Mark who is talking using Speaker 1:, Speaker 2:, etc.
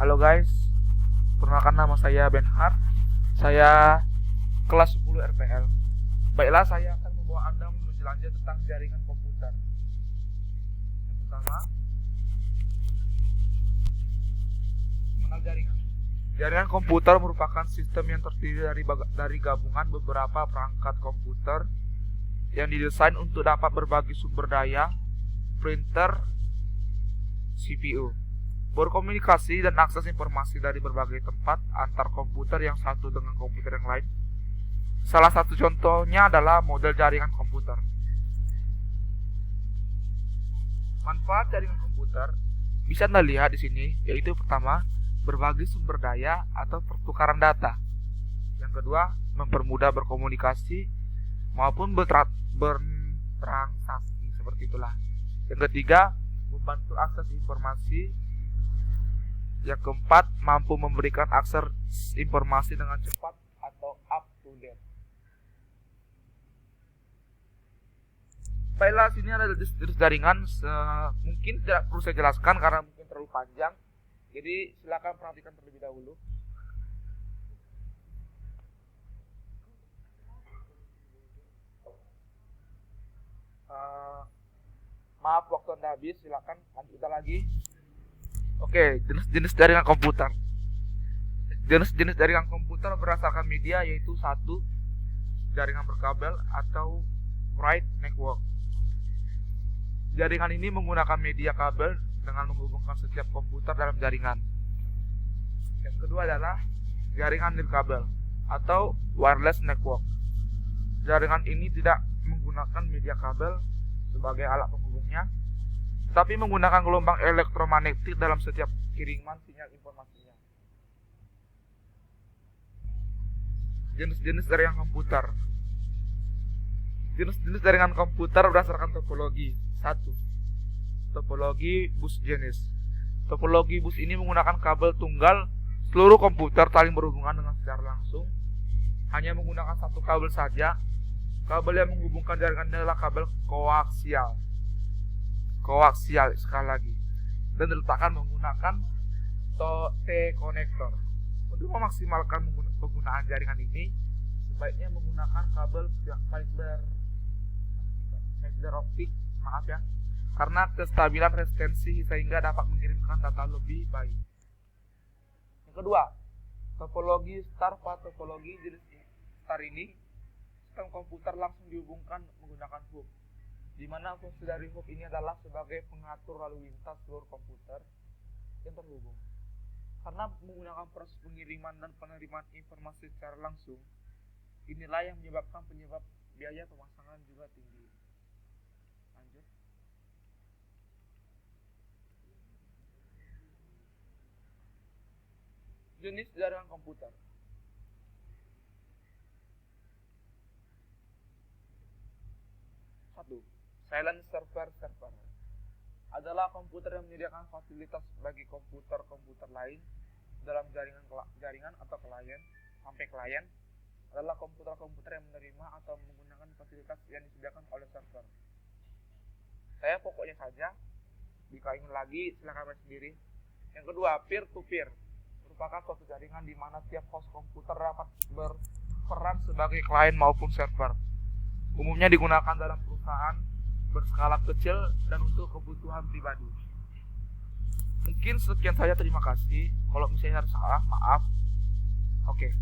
Speaker 1: Halo guys, perkenalkan nama saya Benhard. Saya kelas 10 RPL. Baiklah, saya akan membawa Anda menjelajah tentang jaringan komputer. Yang pertama, mengenal jaringan. Jaringan komputer merupakan sistem yang terdiri dari gabungan beberapa perangkat komputer yang didesain untuk dapat berbagi sumber daya, printer, CPU, berkomunikasi dan akses informasi dari berbagai tempat antar komputer yang satu dengan komputer yang lain. Salah satu contohnya adalah model jaringan komputer. Manfaat jaringan komputer bisa Anda lihat di sini, yaitu pertama, berbagi sumber daya atau pertukaran data. Yang kedua, mempermudah berkomunikasi maupun bertransaksi, seperti itulah. Yang ketiga, membantu akses informasi. Yang keempat, mampu memberikan akses informasi dengan cepat atau up to date. Baiklah, sini ada jenis jaringan. Mungkin tidak perlu saya jelaskan karena mungkin terlalu panjang. Jadi silakan perhatikan terlebih dahulu. Maaf, waktu Anda habis. Silakan lanjutkan lagi. Oke, jenis-jenis jaringan komputer. Jenis-jenis jaringan komputer berdasarkan media yaitu satu, jaringan berkabel atau wired network. Jaringan ini menggunakan media kabel dengan menghubungkan setiap komputer dalam jaringan. Yang kedua adalah jaringan nirkabel atau wireless network. Jaringan ini tidak menggunakan media kabel sebagai alat penghubungnya, tapi menggunakan gelombang elektromagnetik dalam setiap kiriman sinyal informasinya. Jenis-jenis jaringan komputer. Jenis-jenis jaringan komputer berdasarkan topologi. 1. Topologi bus jenis. Topologi bus ini menggunakan kabel tunggal. Seluruh komputer saling berhubungan dengan secara langsung, hanya menggunakan satu kabel saja. Kabel yang menghubungkan jaringan adalah kabel koaksial. Koaksial sekali lagi, dan diletakkan menggunakan T-konektor. Untuk memaksimalkan penggunaan jaringan ini, sebaiknya menggunakan kabel fiber optik, karena kestabilan resistensi sehingga dapat mengirimkan data lebih baik. Yang kedua, topologi star. Pada topologi jenis star ini, sistem komputer langsung dihubungkan menggunakan hub, di mana fungsi dari hub ini adalah sebagai pengatur lalu lintas seluruh komputer yang terhubung. Karena menggunakan proses pengiriman dan penerimaan informasi secara langsung, inilah yang menyebabkan biaya pemasangan juga tinggi. Lanjut. Jenis jaringan komputer. Satu, silent server adalah komputer yang menyediakan fasilitas bagi komputer-komputer lain dalam jaringan atau klien adalah komputer-komputer yang menerima atau menggunakan fasilitas yang disediakan oleh server. Saya pokoknya saja, jika ingin lagi silakan baca sendiri. Yang kedua, peer-to-peer merupakan suatu jaringan di mana tiap host komputer dapat berperan sebagai klien maupun server. Umumnya digunakan dalam perusahaan berskala kecil dan untuk kebutuhan pribadi. Mungkin sekian saja, terima kasih. Kalau misalnya harus salah, maaf. Oke.